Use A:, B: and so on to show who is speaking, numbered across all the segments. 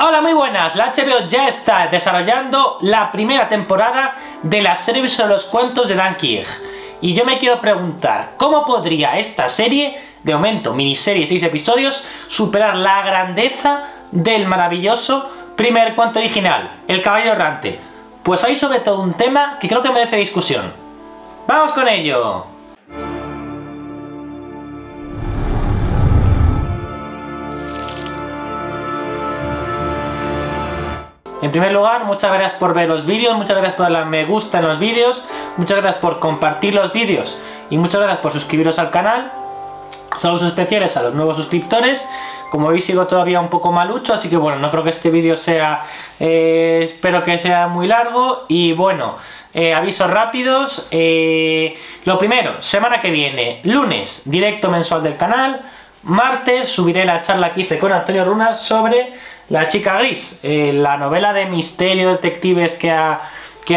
A: Hola, muy buenas. La HBO ya está desarrollando la primera temporada de la serie sobre los cuentos de Dan King. Y yo me quiero preguntar, ¿cómo podría esta serie, de momento miniserie de 6 episodios, superar la grandeza del maravilloso primer cuento original, El Caballero Errante? Pues hay sobre todo un tema que creo que merece discusión. ¡Vamos con ello! En primer lugar, muchas gracias por ver los vídeos, muchas gracias por darle a me gusta en los vídeos, muchas gracias por compartir los vídeos y muchas gracias por suscribiros al canal. Saludos especiales a los nuevos suscriptores. Como veis, sigo todavía un poco malucho, así que bueno, no creo que este vídeo sea... espero que sea muy largo. Y bueno, avisos rápidos. Lo primero, semana que viene, lunes, directo mensual del canal. Martes subiré la charla que hice con Antonio Runa sobre La chica gris, la novela de misterio detectives que ha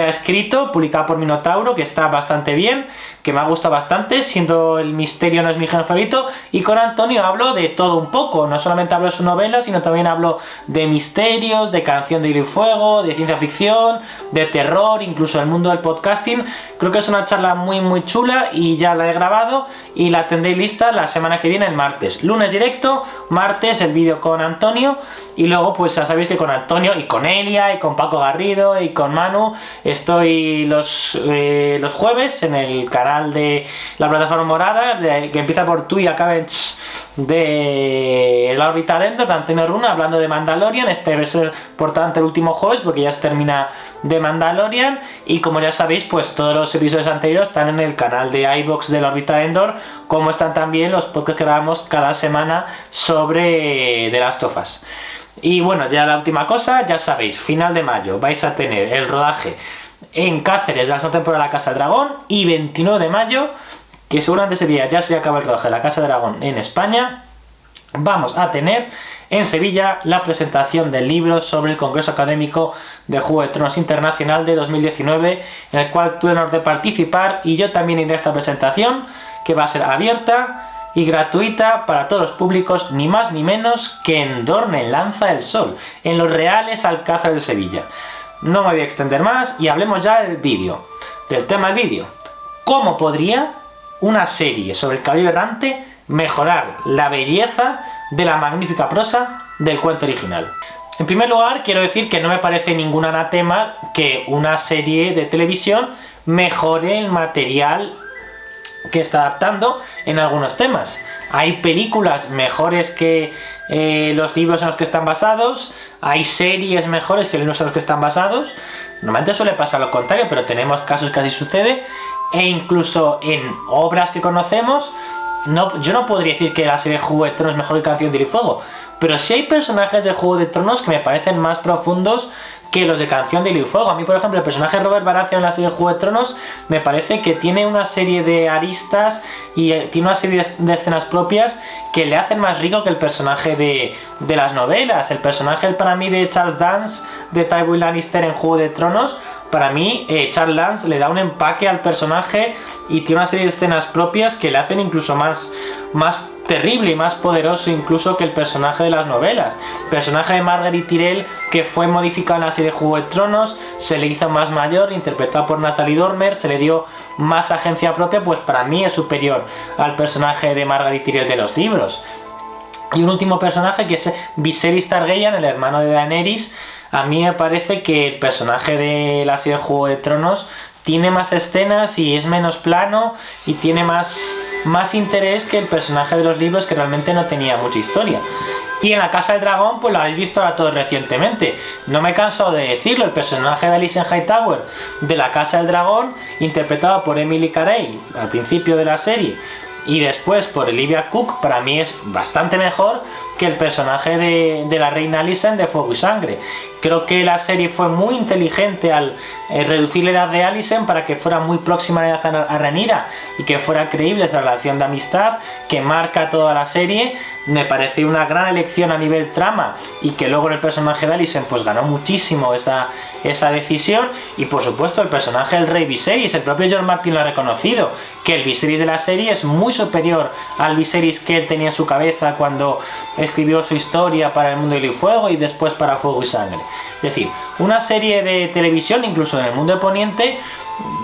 A: escrito, publicada por Minotauro, que está bastante bien, que me ha gustado bastante, siendo el misterio no es mi género favorito. Y con Antonio hablo de todo un poco, no solamente hablo de su novela, sino también hablo de misterios, de Canción de Hielo y Fuego, de ciencia ficción, de terror, incluso el mundo del podcasting. Creo que es una charla muy chula y ya la he grabado y la tendré lista la semana que viene, el martes. Lunes directo, martes el vídeo con Antonio, y luego pues ya sabéis que con Antonio y con Elia y con Paco Garrido y con Manu estoy los jueves en el canal de la plataforma morada, que empieza por tú y acaba en de la órbita dentro, de Antonio Runa, hablando de Mandalorian. Este debe ser por tanto el último jueves porque ya se termina de Mandalorian. Y como ya sabéis, pues todos los episodios anteriores están en el canal de iVoox de la órbita de Endor, como están también los podcasts que grabamos cada semana sobre The Last of Us. Y bueno, ya la última cosa, ya sabéis, final de mayo vais a tener el rodaje en Cáceres de la segunda temporada de La Casa del Dragón, y 29 de mayo, que seguramente ese día ya se acaba el rodaje de La Casa del Dragón en España, vamos a tener en Sevilla la presentación del libro sobre el Congreso Académico de Juego de Tronos Internacional de 2019, en el cual tuve el honor de participar, y yo también iré a esta presentación, que va a ser abierta y gratuita para todos los públicos, ni más ni menos que en Dorne, en Lanza del Sol, en los Reales Alcázar de Sevilla. No me voy a extender más y hablemos ya del vídeo, del tema del vídeo. ¿Cómo podría una serie sobre el Caballero Errante mejorar la belleza de la magnífica prosa del cuento original? En primer lugar, quiero decir que no me parece ningún anatema que una serie de televisión mejore el material que está adaptando en algunos temas. Hay películas mejores que los libros en los que están basados, hay series mejores que los libros en los que están basados. Normalmente suele pasar lo contrario, pero tenemos casos que así sucede, e incluso en obras que conocemos. Yo no podría decir que la serie de Juego de Tronos es mejor que Canción de Hielo y Fuego, pero sí hay personajes de Juego de Tronos que me parecen más profundos que los de Canción de Hielo y Fuego. A mí, por ejemplo, el personaje de Robert Baratheon en la serie de Juego de Tronos me parece que tiene una serie de aristas y tiene una serie de escenas propias que le hacen más rico que el personaje de las novelas. El personaje para mí de Charles Dance, de Tywin Lannister en Juego de Tronos, para mí Charles Dance le da un empaque al personaje y tiene una serie de escenas propias que le hacen incluso más terrible y más poderoso incluso que el personaje de las novelas. El personaje de Margaery Tyrell, que fue modificado en la serie de Juego de Tronos, se le hizo más mayor, interpretado por Natalie Dormer, se le dio más agencia propia, pues para mí es superior al personaje de Margaery Tyrell de los libros. Y un último personaje que es Viserys Targaryen, el hermano de Daenerys. A mí me parece que el personaje de la serie de Juego de Tronos tiene más escenas y es menos plano y tiene más interés que el personaje de los libros, que realmente no tenía mucha historia. Y en La Casa del Dragón, pues lo habéis visto ahora todo recientemente. No me he cansado de decirlo, el personaje de Alicent Hightower de La Casa del Dragón, interpretado por Emily Carey al principio de la serie y después por Olivia Cook, para mí es bastante mejor que el personaje de la reina Alicent de Fuego y Sangre. Creo que la serie fue muy inteligente al reducir la edad de Alicent para que fuera muy próxima a la edad a Rhaenyra y que fuera creíble esa relación de amistad que marca toda la serie. me pareció una gran elección a nivel trama, y que luego en el personaje de Alicent pues ganó muchísimo esa decisión. Y por supuesto el personaje del Rey Viserys, el propio George Martin lo ha reconocido, que el Viserys de la serie es muy superior al Viserys que él tenía en su cabeza cuando escribió su historia para El Mundo de Hielo y Fuego y después para Fuego y Sangre. Es decir, una serie de televisión, incluso en el mundo de Poniente,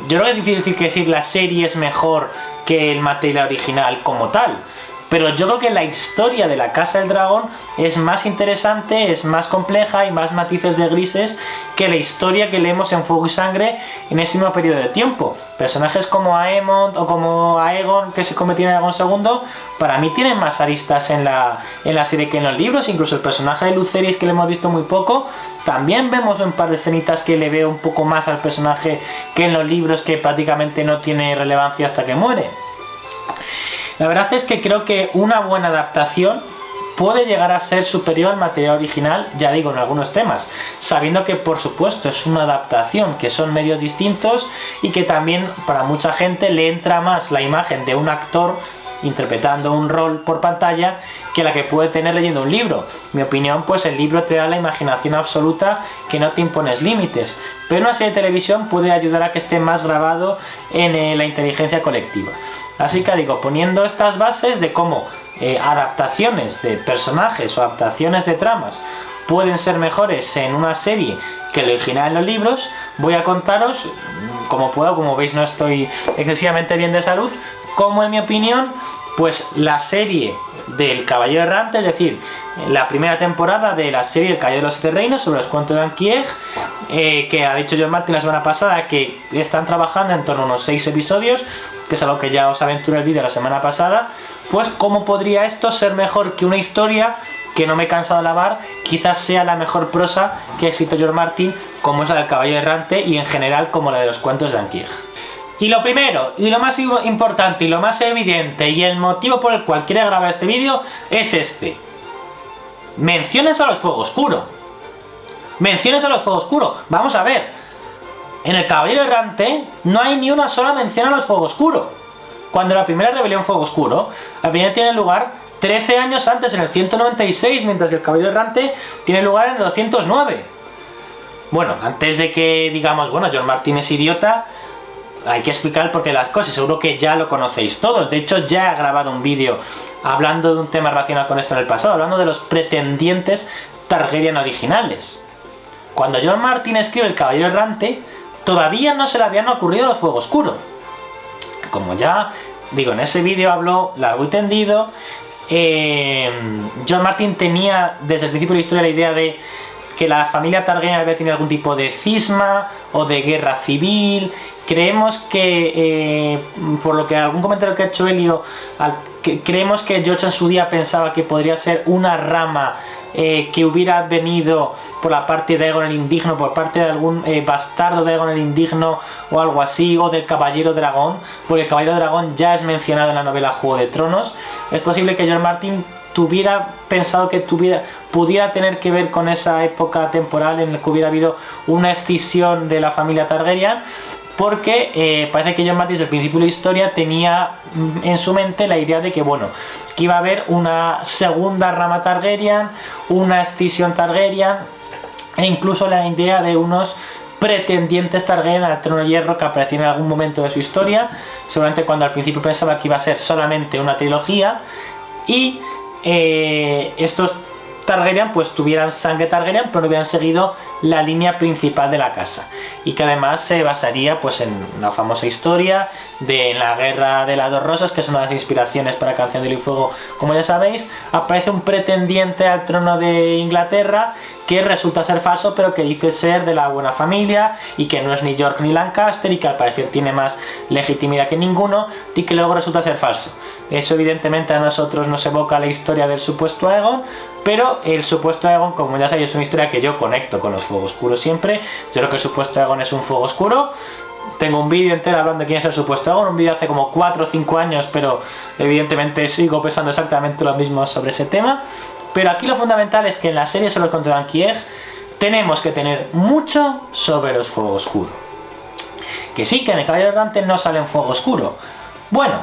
A: yo creo que es difícil decir la serie es mejor que el material original como tal, pero yo creo que la historia de la Casa del Dragón es más interesante, es más compleja y más matices de grises que la historia que leemos en Fuego y Sangre en ese mismo periodo de tiempo. Personajes como Aemond o como Aegon, que se convirtió en Aegon II, para mí tienen más aristas en la serie que en los libros. Incluso el personaje de Lucerys, que le hemos visto muy poco, también vemos un par de escenitas que le veo un poco más al personaje que en los libros, que prácticamente no tiene relevancia hasta que muere. La verdad es que creo que una buena adaptación puede llegar a ser superior al material original, ya digo, en algunos temas, sabiendo que por supuesto es una adaptación, que son medios distintos y que también para mucha gente le entra más la imagen de un actor interpretando un rol por pantalla que la que puede tener leyendo un libro. En mi opinión, pues el libro te da la imaginación absoluta, que no te impones límites, pero una serie de televisión puede ayudar a que esté más grabado en la inteligencia colectiva. Así que digo, poniendo estas bases de cómo adaptaciones de personajes o adaptaciones de tramas pueden ser mejores en una serie que lo original en los libros, voy a contaros, como puedo, como veis no estoy excesivamente bien de salud, cómo en mi opinión, pues la serie del Caballero Errante, es decir, la primera temporada de la serie El Caballero de los Siete Reinos sobre los cuentos de Anquieg, que ha dicho George Martin la semana pasada que están trabajando en torno a unos 6 episodios, que es algo que ya os aventuré el vídeo la semana pasada. Pues cómo podría esto ser mejor que una historia que no me he cansado de alabar, quizás sea la mejor prosa que ha escrito George Martin, como es la del Caballero Errante y en general como la de los cuentos de Anquieg. Y lo primero, y lo más importante, y lo más evidente, y el motivo por el cual quiero grabar este vídeo es este. Menciones a los Fuego Oscuro. Menciones a los Fuego Oscuro. Vamos a ver. En el Caballero Errante no hay ni una sola mención a los Fuego Oscuro. Cuando la primera rebelión Fuego Oscuro, la primera tiene lugar 13 años antes, en el 196, mientras que el Caballero Errante tiene lugar en el 209. Bueno, antes de que digamos, bueno, George Martin es idiota, hay que explicar por qué las cosas, seguro que ya lo conocéis todos. De hecho, ya he grabado un vídeo hablando de un tema relacionado con esto en el pasado, hablando de los pretendientes Targaryen originales. Cuando George Martin escribe El Caballero Errante, todavía no se le habían ocurrido los Fuego Oscuro. Como ya digo, en ese vídeo habló largo y tendido. George Martin tenía desde el principio de la historia la idea de que la familia Targaryen había tenido algún tipo de cisma o de guerra civil. Creemos que, por lo que algún comentario que ha hecho Elio, creemos que George en su día pensaba que podría ser una rama que hubiera venido por la parte de Aegon el Indigno, por parte de algún bastardo de Aegon el Indigno o algo así, o del Caballero Dragón, porque el Caballero Dragón ya es mencionado en la novela Juego de Tronos. Es posible que George Martin tuviera pensado que pudiera tener que ver con esa época temporal en la que hubiera habido una escisión de la familia Targaryen, porque parece que George Martin desde el principio de la historia tenía en su mente la idea de que, bueno, que iba a haber una segunda rama Targaryen, una escisión Targaryen, e incluso la idea de unos pretendientes Targaryen al trono de hierro que aparecían en algún momento de su historia, seguramente cuando al principio pensaba que iba a ser solamente una trilogía, y estos Targaryen pues tuvieran sangre Targaryen, pero no hubieran seguido la línea principal de la casa, y que además se basaría pues en la famosa historia de la Guerra de las Dos Rosas, que es una de las inspiraciones para Canción de Hielo y Fuego. Como ya sabéis, aparece un pretendiente al trono de Inglaterra que resulta ser falso, pero que dice ser de la buena familia y que no es ni York ni Lancaster, y que al parecer tiene más legitimidad que ninguno, y que luego resulta ser falso. Eso evidentemente a nosotros nos evoca la historia del supuesto Aegon, pero el supuesto Aegon, como ya sabéis, es una historia que yo conecto con los Fuego Oscuros siempre. Yo creo que el supuesto Aegon es un Fuego Oscuro. Tengo un vídeo entero hablando de quién es el supuesto Aegon, un vídeo hace como 4 o 5 años, pero evidentemente sigo pensando exactamente lo mismo sobre ese tema. Pero aquí lo fundamental es que en la serie sobre el cuento de Anquieg tenemos que tener mucho sobre los Fuego Oscuro. Que sí, que en el Caballero Errante no sale en Fuego Oscuro. Bueno,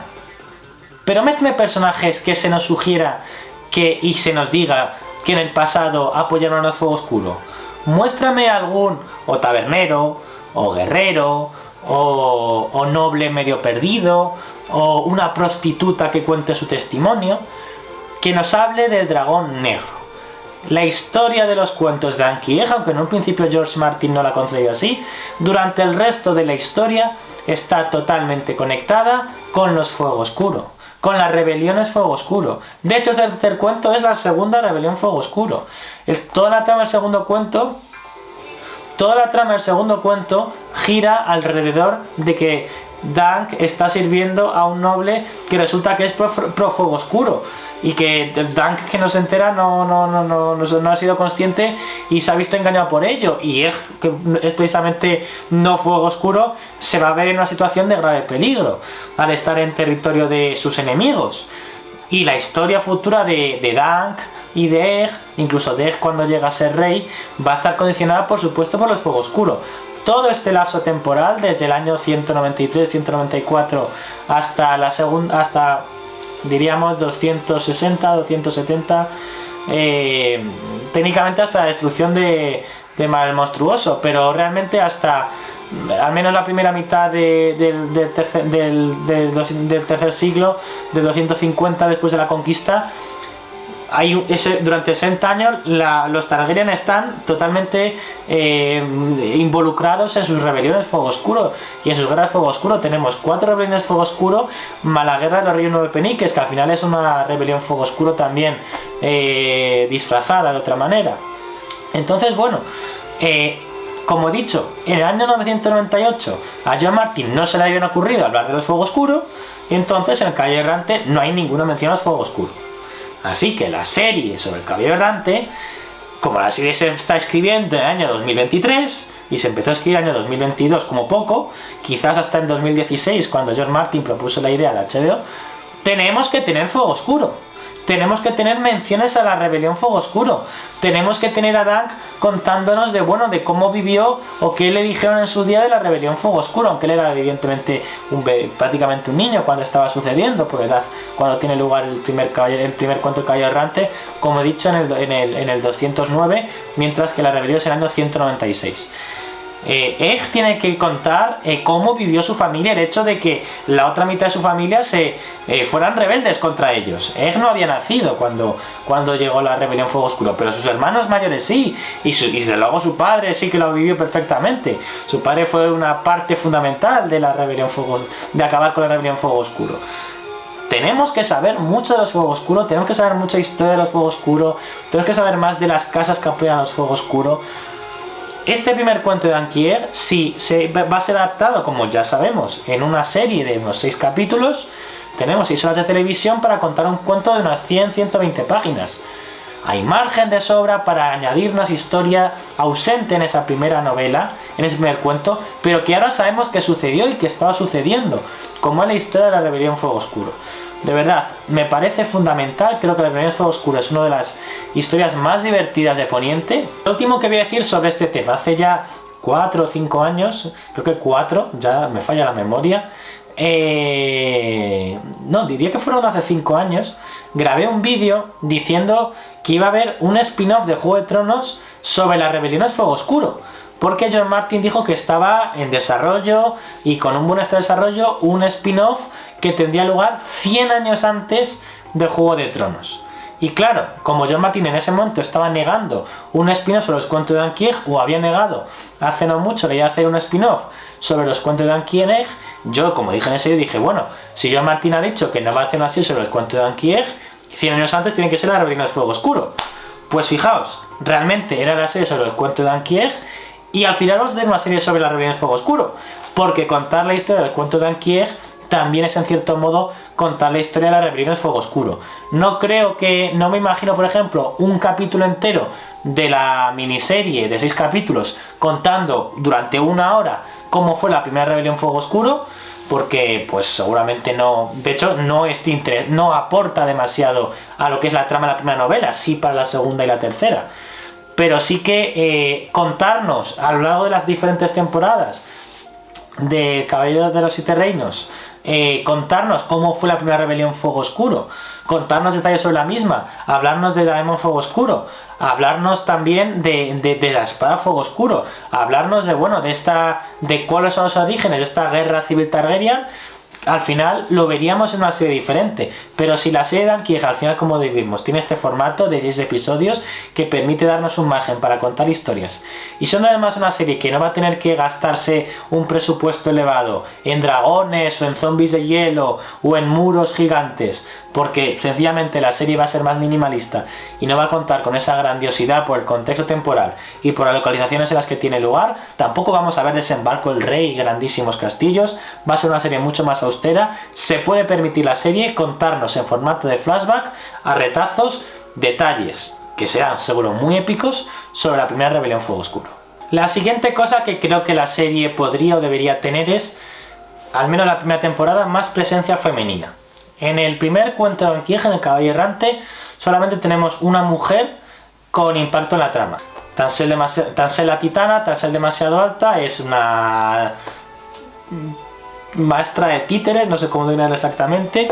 A: pero méteme personajes que se nos sugiera y se nos diga que en el pasado apoyaron a los Fuego Oscuro. Muéstrame algún o tabernero, o guerrero, o noble medio perdido, o una prostituta que cuente su testimonio, que nos hable del dragón negro. La historia de los cuentos de Anki y Egg, aunque en un principio George Martin no la concebió así, durante el resto de la historia está totalmente conectada con los Fuego Oscuro, con las rebeliones Fuego Oscuro. De hecho, el tercer cuento es la segunda rebelión Fuego Oscuro. Toda la trama del segundo cuento gira alrededor de que Dunk está sirviendo a un noble que resulta que es pro Fuego Oscuro, y que Dunk, que no se entera, no ha sido consciente y se ha visto engañado por ello, y Egg, que es precisamente no Fuego Oscuro, se va a ver en una situación de grave peligro al estar en territorio de sus enemigos. Y la historia futura de Dunk y de Egg, incluso de Egg cuando llega a ser rey, va a estar condicionada por supuesto por los Fuego Oscuro. Todo este lapso temporal, desde el año 193-194 hasta la segunda, hasta diríamos 260-270, técnicamente hasta la destrucción de Mal Monstruoso, pero realmente hasta al menos la primera mitad del tercer siglo, de 250 después de la conquista, durante 60 años los Targaryen están totalmente involucrados en sus rebeliones Fuego Oscuro y en sus guerras Fuego Oscuro. Tenemos 4 rebeliones Fuego Oscuro más la guerra de los Reyes Nueve Peniques, que al final es una rebelión Fuego Oscuro también disfrazada de otra manera. Entonces, bueno, como he dicho, en el año 998 a John Martin no se le habían ocurrido hablar de los Fuego Oscuro, y entonces en el Caballero Errante no hay ninguna mención a los Fuego Oscuro. Así que la serie sobre el Caballero Errante, como la serie se está escribiendo en el año 2023 y se empezó a escribir en el año 2022 como poco, quizás hasta en 2016 cuando George Martin propuso la idea al HBO, tenemos que tener Fuego Oscuro. Tenemos que tener menciones a la rebelión Fuego Oscuro. Tenemos que tener a Dunk contándonos de cómo vivió o qué le dijeron en su día de la rebelión Fuego Oscuro, aunque él era evidentemente prácticamente un niño cuando estaba sucediendo, por edad, cuando tiene lugar el primer cuento del Caballero Errante, como he dicho, en el 209, mientras que la rebelión es en el año 196. Egg tiene que contar cómo vivió su familia, el hecho de que la otra mitad de su familia fueran rebeldes contra ellos. Egg no había nacido cuando llegó la rebelión Fuego Oscuro, pero sus hermanos mayores sí, y desde luego su padre sí que lo vivió perfectamente. Su padre fue una parte fundamental de la rebelión de acabar con la rebelión Fuego Oscuro. Tenemos que saber mucho de los Fuego Oscuro, tenemos que saber mucha historia de los Fuego Oscuro, tenemos que saber más de las casas que apoyan a los Fuego Oscuro. Este primer cuento de Anki y Egg sí va a ser adaptado, como ya sabemos, en una serie de unos 6 capítulos. Tenemos 6 horas de televisión para contar un cuento de unas 100-120 páginas. Hay margen de sobra para añadirnos historia ausente en esa primera novela, en ese primer cuento, pero que ahora sabemos que sucedió y que estaba sucediendo, como es la historia de la rebelión Fuego Oscuro. De verdad, me parece fundamental, creo que la rebelión Fuego Oscuro es una de las historias más divertidas de Poniente. Lo último que voy a decir sobre este tema, hace ya 4 o 5 años, creo que 4, ya me falla la memoria, no, diría que fueron hace 5 años, grabé un vídeo diciendo que iba a haber un spin-off de Juego de Tronos sobre las rebeliones Fuego Oscuro, porque George Martin dijo que estaba en desarrollo y con un buen estado de desarrollo un spin-off que tendría lugar 100 años antes de Juego de Tronos. Y claro, como George Martin en ese momento estaba negando un spin-off sobre los cuentos de Anki y Egg, o había negado hace no mucho la idea de hacer un spin-off sobre los cuentos de Anki y Egg, yo, como dije en ese vídeo, dije, bueno, si George Martin ha dicho que no va a hacer una serie sobre los cuentos de Anki y Egg, 100 años antes tiene que ser la rebelión de Fuego Oscuro. Pues fijaos, realmente era la serie sobre los cuentos de Anki y Egg, y al final os doy una serie sobre la rebelión de Fuego Oscuro, porque contar la historia del cuento de Anki y Egg también es en cierto modo contar la historia de la rebelión de Fuego Oscuro. No me imagino, por ejemplo, un capítulo entero de la miniserie de 6 capítulos contando durante 1 hora cómo fue la primera rebelión Fuego Oscuro, porque pues seguramente no, de hecho no aporta demasiado a lo que es la trama de la primera novela, sí para la segunda y la tercera, pero sí que contarnos a lo largo de las diferentes temporadas del Caballero de los Siete Reinos, contarnos cómo fue la primera rebelión Fuego Oscuro, contarnos detalles sobre la misma, hablarnos de Daemon Fuego Oscuro, hablarnos también de la espada Fuego Oscuro, hablarnos de cuáles son los orígenes de esta guerra civil Targaryen. Al final lo veríamos en una serie diferente, pero si la serie de Anquieg, al final, como vimos, tiene este formato de 6 episodios que permite darnos un margen para contar historias, y son además una serie que no va a tener que gastarse un presupuesto elevado en dragones o en zombies de hielo o en muros gigantes, porque sencillamente la serie va a ser más minimalista y no va a contar con esa grandiosidad por el contexto temporal y por las localizaciones en las que tiene lugar. Tampoco vamos a ver Desembarco del Rey y grandísimos castillos. Va a ser una serie mucho más austera. Se puede permitir la serie contarnos en formato de flashback a retazos detalles que serán seguro muy épicos sobre la primera rebelión Fuego Oscuro. La siguiente cosa que creo que la serie podría o debería tener es, al menos la primera temporada, más presencia femenina. En el primer cuento de Anquieg, en el Caballo Errante, solamente tenemos una mujer con impacto en la trama. Tansel la Titana, Tansel demasiado alta, es una maestra de títeres, no sé cómo denominar exactamente,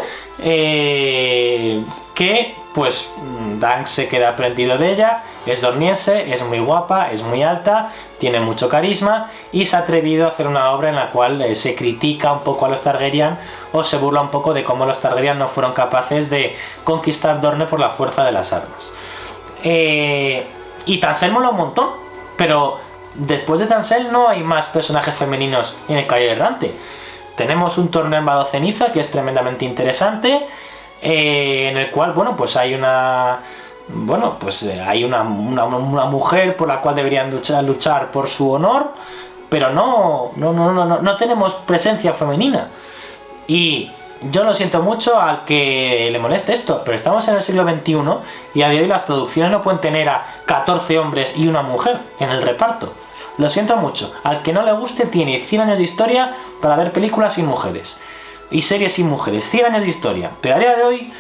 A: que pues Dan se queda prendido de ella, es dorniense, es muy guapa, es muy alta, tiene mucho carisma y se ha atrevido a hacer una obra en la cual se critica un poco a los Targaryen o se burla un poco de cómo los Targaryen no fueron capaces de conquistar Dorne por la fuerza de las armas. Y Tansel mola un montón, pero después de Tansel no hay más personajes femeninos en el Caballero Errante. Tenemos un torneo en Vado Ceniza que es tremendamente interesante, en el cual, bueno, pues hay una mujer por la cual deberían luchar por su honor, pero no tenemos presencia femenina. Y yo lo siento mucho al que le moleste esto, pero estamos en el siglo XXI y a día de hoy las producciones no pueden tener a 14 hombres y una mujer en el reparto. Lo siento mucho, al que no le guste tiene 100 años de historia para ver películas sin mujeres y series sin mujeres, 100 años de historia, pero a día de hoy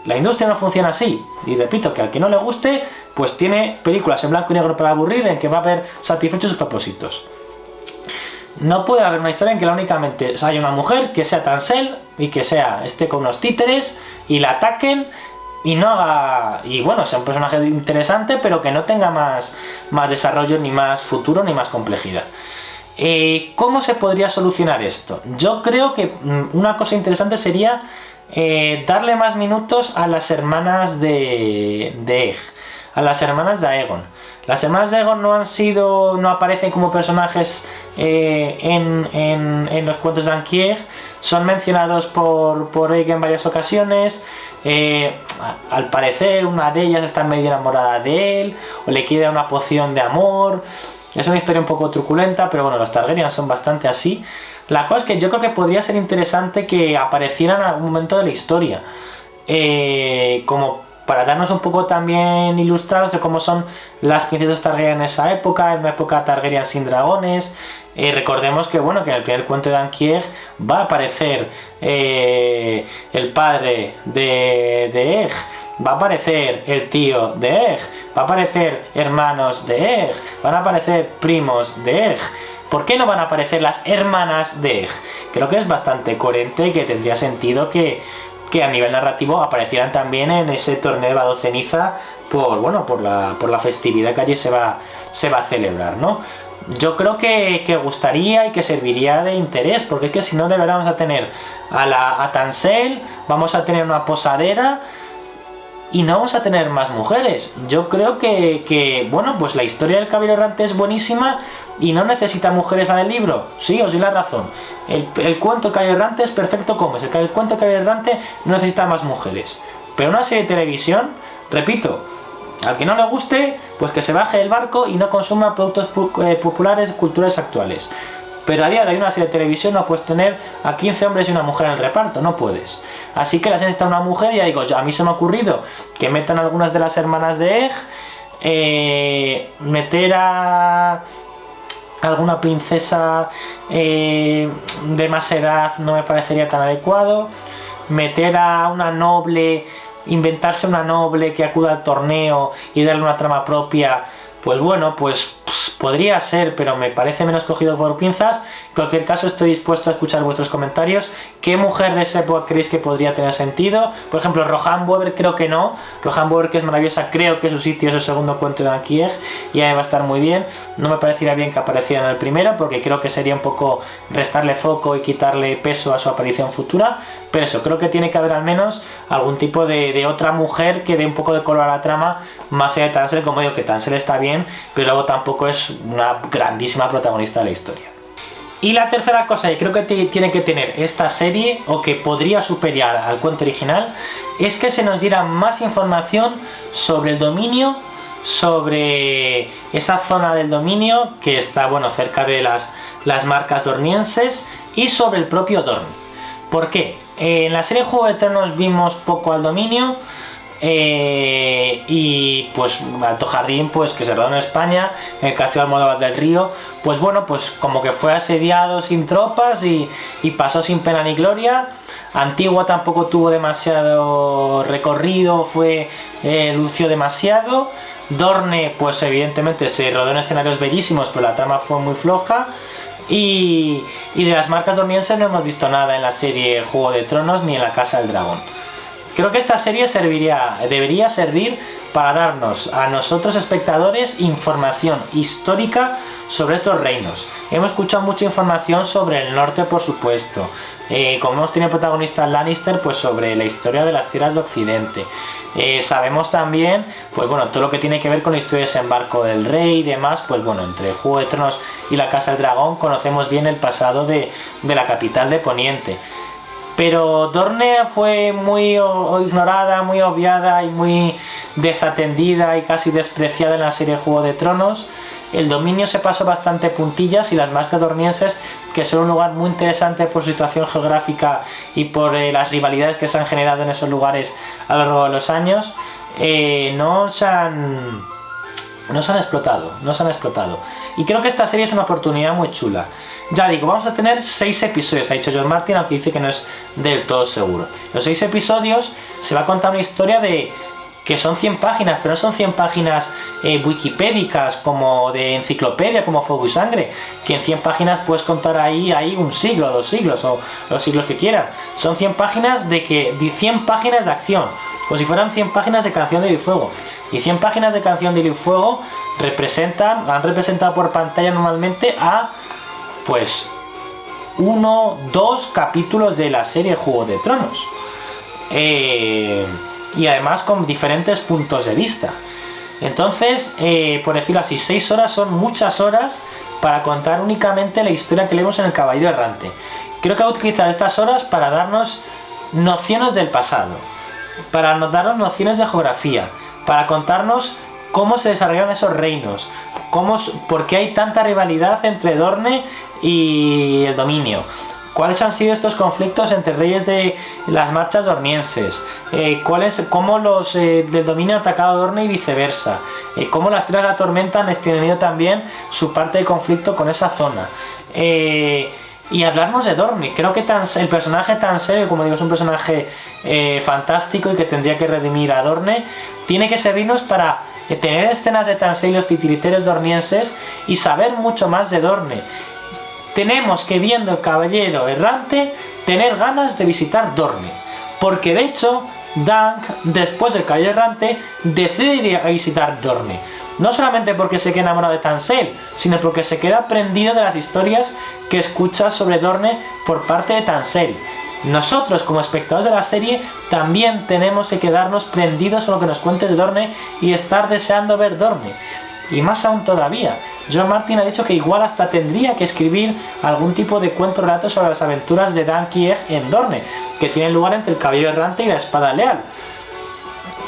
A: la industria no funciona así, y repito que al que no le guste pues tiene películas en blanco y negro para aburrir, en que va a haber satisfechos sus propósitos. No puede haber una historia en que únicamente haya una mujer que sea Tansel y que esté con unos títeres y la ataquen y no haga, y bueno, sea un personaje interesante pero que no tenga más desarrollo, ni más futuro, ni más complejidad. ¿Cómo se podría solucionar esto? Yo creo que una cosa interesante sería darle más minutos a las hermanas de Egg, a las hermanas de Aegon. Las hermanas de Aegon no aparecen como personajes en los cuentos de Anquieg, son mencionados por Egg en varias ocasiones. Al parecer una de ellas está medio enamorada de él o le quiere dar una poción de amor. Es una historia un poco truculenta, pero bueno, los Targaryen son bastante así. La cosa es que yo creo que podría ser interesante que aparecieran en algún momento de la historia, como para darnos un poco también ilustrados de cómo son las princesas Targaryen en esa época, en una época Targaryen sin dragones. Recordemos que bueno, que en el primer cuento de Anquieg va a aparecer el padre de Egg, va a aparecer el tío de Egg, va a aparecer hermanos de Egg, van a aparecer primos de Egg. ¿Por qué no van a aparecer las hermanas de Egg? Creo que es bastante coherente y que tendría sentido que a nivel narrativo aparecieran también en ese torneo de Vado Ceniza por la festividad que allí se va a celebrar, ¿no? Yo creo que gustaría y que serviría de interés, porque es que si no, de verdad vamos a tener a Tansel, vamos a tener una posadera y no vamos a tener más mujeres. Yo creo que bueno, pues la historia del Caballero Errante es buenísima y no necesita mujeres la del libro. Sí, os doy la razón. El cuento del Caballero Errante es perfecto como es. El cuento del Caballero Errante no necesita más mujeres. Pero una serie de televisión, repito, al que no le guste, pues que se baje del barco y no consuma productos populares, culturales actuales. Pero a día de hoy una serie de televisión no puedes tener a 15 hombres y una mujer en el reparto, no puedes. Así que la serie está una mujer y ya digo, a mí se me ha ocurrido que metan algunas de las hermanas de Egg, meter a alguna princesa de más edad no me parecería tan adecuado, meter a una noble, inventarse una noble que acuda al torneo y darle una trama propia pues bueno, pues podría ser, pero me parece menos cogido por pinzas. En cualquier caso, estoy dispuesto a escuchar vuestros comentarios. ¿Qué mujer de esa época creéis que podría tener sentido? Por ejemplo, Rohan Weber creo que no. Rohan Weber, que es maravillosa, creo que su sitio es el segundo cuento de Anki Eg y ahí va a estar muy bien. No me parecería bien que apareciera en el primero, porque creo que sería un poco restarle foco y quitarle peso a su aparición futura. Pero eso, creo que tiene que haber al menos algún tipo de otra mujer que dé un poco de color a la trama, más allá de Tansel. Como digo, que Tansel está bien, pero luego tampoco es una grandísima protagonista de la historia. Y la tercera cosa que creo que tiene que tener esta serie, o que podría superar al cuento original, es que se nos diera más información sobre el dominio, sobre esa zona del dominio que está, bueno, cerca de las marcas dornienses, y sobre el propio Dorne. ¿Por qué? En la serie Juego de Tronos vimos poco al dominio, y pues Alto Jardín, pues que se rodó en España, en el Castillo Almodóvar del Río, pues bueno, pues como que fue asediado sin tropas y pasó sin pena ni gloria. Antigua tampoco tuvo demasiado recorrido, lució demasiado. Dorne, pues evidentemente se rodó en escenarios bellísimos, pero la trama fue muy floja. Y de las marcas dornienses no hemos visto nada en la serie Juego de Tronos ni en la Casa del Dragón. Creo que esta serie debería servir para darnos a nosotros espectadores información histórica sobre estos reinos. Hemos escuchado mucha información sobre el norte, por supuesto. Como hemos tenido protagonistas Lannister, pues sobre la historia de las tierras de Occidente. Sabemos también, pues bueno, todo lo que tiene que ver con la historia de desembarco del rey y demás. Pues bueno, entre Juego de Tronos y la Casa del Dragón conocemos bien el pasado de la capital de Poniente. Pero Dorne fue muy ignorada, muy obviada y muy desatendida y casi despreciada en la serie Juego de Tronos. El dominio se pasó bastante puntillas, y las marcas dornienses, que son un lugar muy interesante por su situación geográfica y por las rivalidades que se han generado en esos lugares a lo largo de los años, no se han explotado. Y creo que esta serie es una oportunidad muy chula. Ya digo, vamos a tener 6 episodios, ha dicho George Martin, aunque dice que no es del todo seguro. Los 6 episodios se va a contar una historia que son 100 páginas, pero no son 100 páginas wikipédicas como de enciclopedia, como Fuego y Sangre, que en 100 páginas puedes contar ahí un siglo, 2 siglos o los siglos que quieran. Son 100 páginas de 100 páginas de acción, como si fueran 100 páginas de Canción de Hielo y Fuego. Y 100 páginas de Canción de Hielo y Fuego han representado por pantalla normalmente a, pues, 1-2 capítulos de la serie Juego de Tronos. Y además con diferentes puntos de vista. Entonces, por decirlo así, 6 horas son muchas horas para contar únicamente la historia que leemos en El Caballero Errante. Creo que va a utilizar estas horas para darnos nociones del pasado, para darnos nociones de geografía, para contarnos cómo se desarrollaron esos reinos, por qué hay tanta rivalidad entre Dorne y el dominio, cuáles han sido estos conflictos entre reyes de las marchas dornienses, cómo los del dominio han atacado a Dorne y viceversa, cómo las tierras de la tormenta han extendido también su parte de conflicto con esa zona. Y hablarnos de Dorne. Creo que el personaje Tansel, como digo, es un personaje fantástico y que tendría que redimir a Dorne. Tiene que servirnos para tener escenas de Tansel y los titiriteros dornienses y saber mucho más de Dorne. Tenemos que, viendo El Caballero Errante, tener ganas de visitar Dorne, porque de hecho Dunk, después del Caballero Errante, decide ir a visitar Dorne. No solamente porque se queda enamorado de Tansel, sino porque se queda prendido de las historias que escucha sobre Dorne por parte de Tansel. Nosotros, como espectadores de la serie, también tenemos que quedarnos prendidos con lo que nos cuentes de Dorne y estar deseando ver Dorne. Y más aún todavía, George Martin ha dicho que igual hasta tendría que escribir algún tipo de cuento relato sobre las aventuras de Anki Eg en Dorne, que tienen lugar entre el Caballero Errante y la Espada Leal.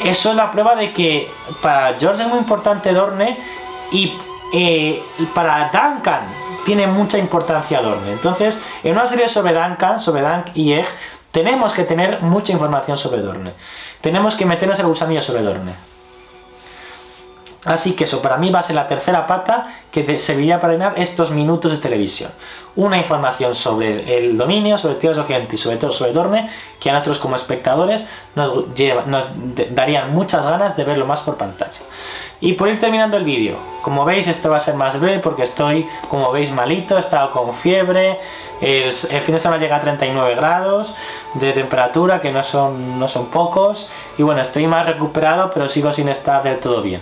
A: Eso es la prueba de que para George es muy importante Dorne, y para Duncan tiene mucha importancia Dorne. Entonces, en una serie sobre Duncan, sobre Dunk y Eg, tenemos que tener mucha información sobre Dorne. Tenemos que meternos el gusanillo sobre Dorne. Así que eso para mí va a ser la tercera pata que serviría para llenar estos minutos de televisión. Una información sobre el dominio, sobre tierras de Occidente y sobre todo sobre Dorne, que a nosotros como espectadores nos darían muchas ganas de verlo más por pantalla. Y por ir terminando el vídeo, como veis esto va a ser más breve porque estoy, como veis, malito, he estado con fiebre, el fin de semana llega a 39 grados de temperatura, que no son pocos, y bueno, estoy más recuperado pero sigo sin estar del todo bien.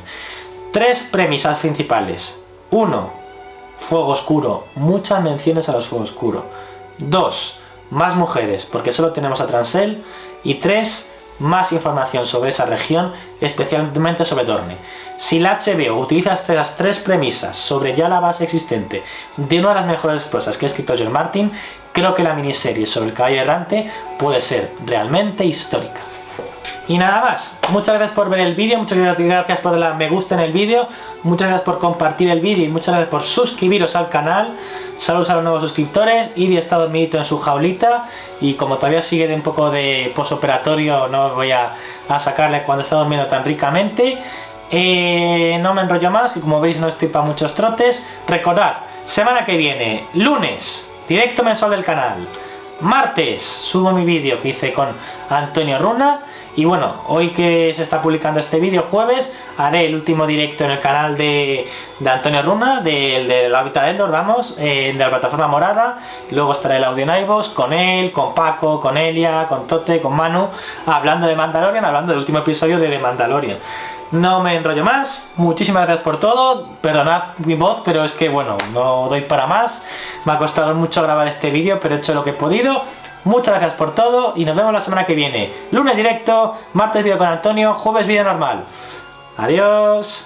A: 3 premisas principales. 1. Fuego oscuro, muchas menciones a los fuego oscuro. 2. Más mujeres, porque solo tenemos a Transel. Y 3. Más información sobre esa región, especialmente sobre Dorne. Si la HBO utiliza estas 3 premisas sobre ya la base existente de una de las mejores prosas que ha escrito George Martin, creo que la miniserie sobre el caballo errante puede ser realmente histórica. Y nada más, muchas gracias por ver el vídeo, muchas gracias por darle a me gusta en el vídeo, muchas gracias por compartir el vídeo y muchas gracias por suscribiros al canal. Saludos a los nuevos suscriptores. Ivy está dormidito en su jaulita y como todavía sigue de un poco de posoperatorio, no voy a sacarle cuando está durmiendo tan ricamente. No me enrollo más, que como veis no estoy para muchos trotes. Recordad, semana que viene, lunes, directo mensual del canal. Martes subo mi vídeo que hice con Antonio Runa. Y bueno, hoy que se está publicando este vídeo, jueves, haré el último directo en el canal de Antonio Runa, del Hábitat de Endor, vamos, de la plataforma morada. Luego estará el audio en iVoox con él, con Paco, con Elia, con Tote, con Manu, hablando de Mandalorian, hablando del último episodio de The Mandalorian. No me enrollo más, muchísimas gracias por todo, perdonad mi voz, pero es que bueno, no doy para más, me ha costado mucho grabar este vídeo, pero he hecho lo que he podido. Muchas gracias por todo y nos vemos la semana que viene. Lunes directo, martes vídeo con Antonio, jueves vídeo normal. Adiós.